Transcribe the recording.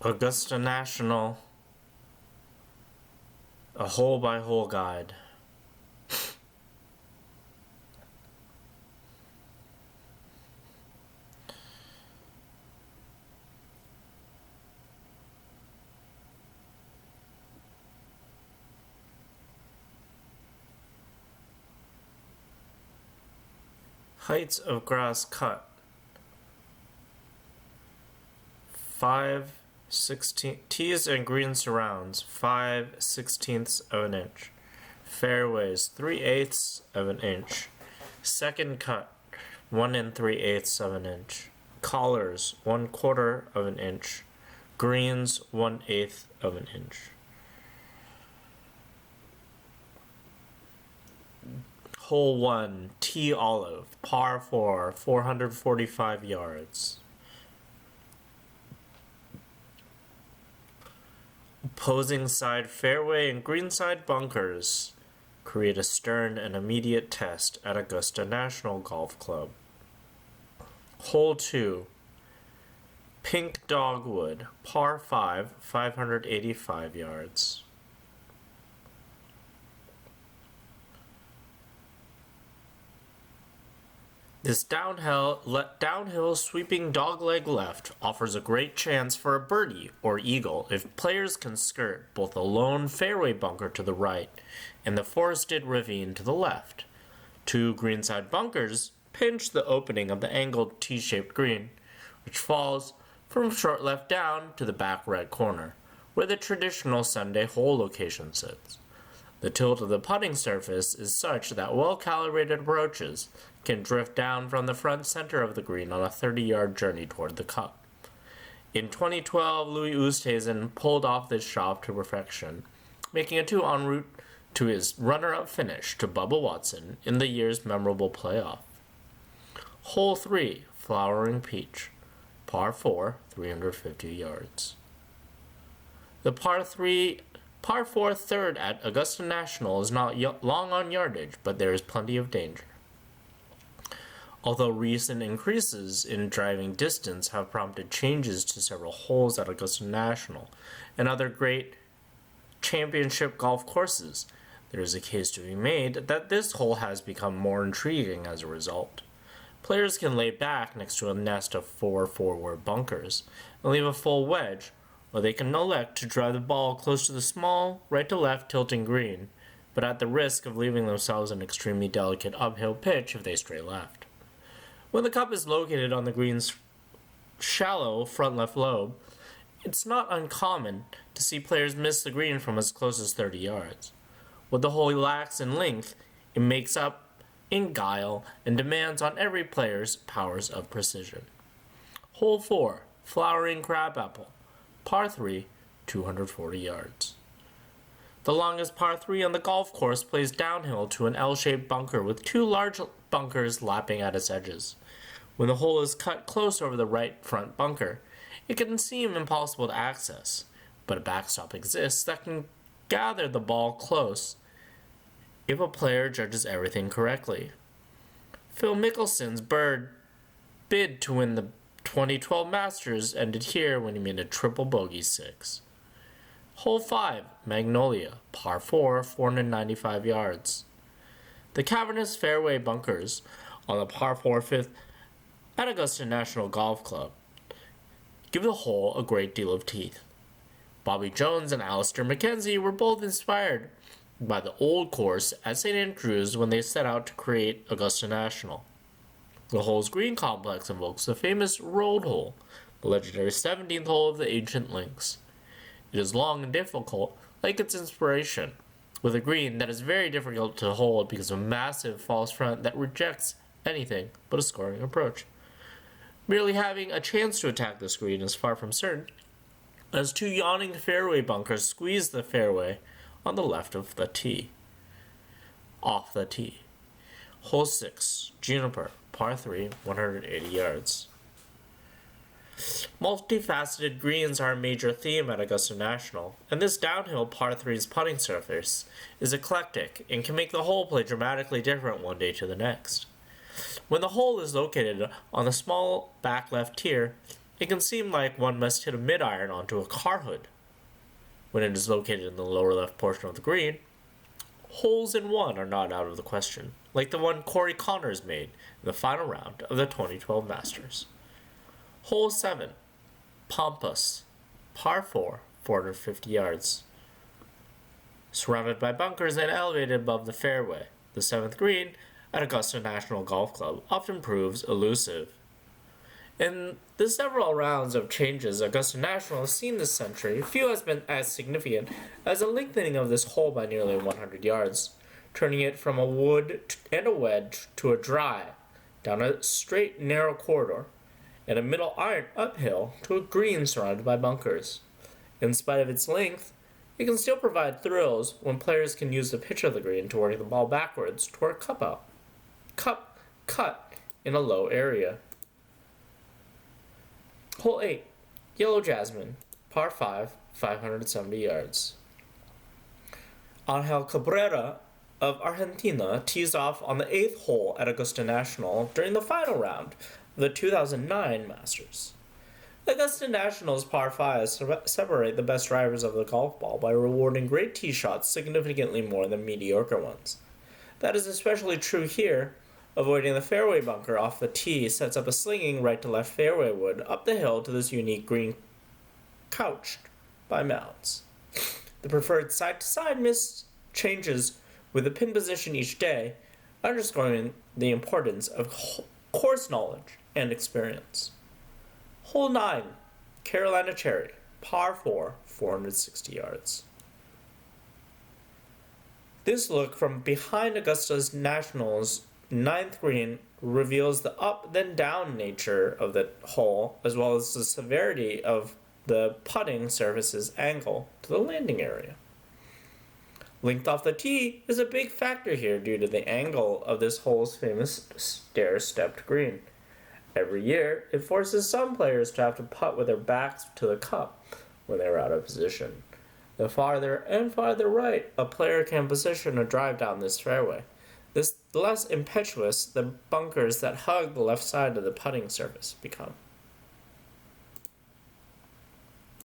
Augusta National, a hole-by-hole guide. Heights of grass cut 5/16 tees and green surrounds 5/16 of an inch. Fairways 3/8 of an inch. Second cut 1 3/8 of an inch. Collars 1/4 of an inch. Greens 1/8 of an inch. Hole 1, T Olive, par 4, 445 yards. Opposing side fairway and greenside bunkers create a stern and immediate test at Augusta National Golf Club. Hole 2, Pink Dogwood, par 5, 585 yards. This downhill sweeping dogleg left offers a great chance for a birdie or eagle if players can skirt both the lone fairway bunker to the right and the forested ravine to the left. Two greenside bunkers pinch the opening of the angled T-shaped green, which falls from short left down to the back red corner, where the traditional Sunday hole location sits. The tilt of the putting surface is such that well-calibrated approaches can drift down from the front center of the green on a 30-yard journey toward the cup. In 2012, Louis Oosthuizen pulled off this shot to perfection, making it en route to his runner-up finish to Bubba Watson in the year's memorable playoff. Hole 3, Flowering Peach, par 4, 350 yards. The par 4 third at Augusta National is not long on yardage, but there is plenty of danger. Although recent increases in driving distance have prompted changes to several holes at Augusta National and other great championship golf courses, there is a case to be made that this hole has become more intriguing as a result. Players can lay back next to a nest of 4 forward bunkers and leave a full wedge, or they can elect to drive the ball close to the small, right-to-left tilting green, but at the risk of leaving themselves an extremely delicate uphill pitch if they stray left. When the cup is located on the green's shallow front left lobe, it's not uncommon to see players miss the green from as close as 30 yards. What the hole lacks in length, it makes up in guile and demands on every player's powers of precision. Hole 4, Flowering Crabapple, par 3, 240 yards. The longest par 3 on the golf course plays downhill to an L-shaped bunker with 2 large bunkers lapping at its edges. When the hole is cut close over the right front bunker, it can seem impossible to access, but a backstop exists that can gather the ball close if a player judges everything correctly. Phil Mickelson's bid to win the 2012 Masters ended here when he made a triple bogey 6. Hole 5, Magnolia, par 4, 495 yards. The cavernous fairway bunkers on the par 4 fifth at Augusta National Golf Club give the hole a great deal of teeth. Bobby Jones and Alistair McKenzie were both inspired by the old course at St. Andrews when they set out to create Augusta National. The hole's green complex invokes the famous rolled hole, the legendary 17th hole of the ancient links. It is long and difficult, like its inspiration, with a green that is very difficult to hold because of a massive false front that rejects anything but a scoring approach. Merely having a chance to attack this green is far from certain, as 2 yawning fairway bunkers squeeze the fairway on the left of the tee. Off the tee. Hole 6, Juniper, par 3, 180 yards. Multifaceted greens are a major theme at Augusta National, and this downhill par 3's putting surface is eclectic and can make the hole play dramatically different one day to the next. When the hole is located on the small back left tier, It can seem like one must hit a mid-iron onto a car hood. When it is located in the lower left portion of the green, holes in one are not out of the question, like the one Corey Connors made in the final round of the 2012 Masters. Hole 7, Pampas, par 4, 450 yards. Surrounded by bunkers and elevated above the fairway, the 7th green at Augusta National Golf Club often proves elusive. In the several rounds of changes Augusta National has seen this century, few has been as significant as a lengthening of this hole by nearly 100 yards, turning it from a wood and a wedge to a dry, down a straight, narrow corridor, and a middle iron uphill to a green surrounded by bunkers. In spite of its length, it can still provide thrills when players can use the pitch of the green to work the ball backwards toward a cup cut in a low area. Hole 8, Yellow Jasmine, par 5, 570 yards. Angel Cabrera of Argentina tees off on the 8th hole at Augusta National during the final round of the 2009 Masters. Augusta National's par 5s separate the best drivers of the golf ball by rewarding great tee shots significantly more than mediocre ones. That is especially true here. Avoiding the fairway bunker off the tee sets up a slinging right-to-left fairway wood up the hill to this unique green couched by mounds. The preferred side-to-side miss changes with the pin position each day, underscoring the importance of course knowledge and experience. Hole 9, Carolina Cherry, par 4, 460 yards. This look from behind Augusta National's 9th green reveals the up then down nature of the hole, as well as the severity of the putting surface's angle to the landing area. Length off the tee is a big factor here due to the angle of this hole's famous stair-stepped green. Every year, it forces some players to have to putt with their backs to the cup when they are out of position. The farther and farther right a player can position a drive down this fairway, the less impetuous the bunkers that hug the left side of the putting surface become.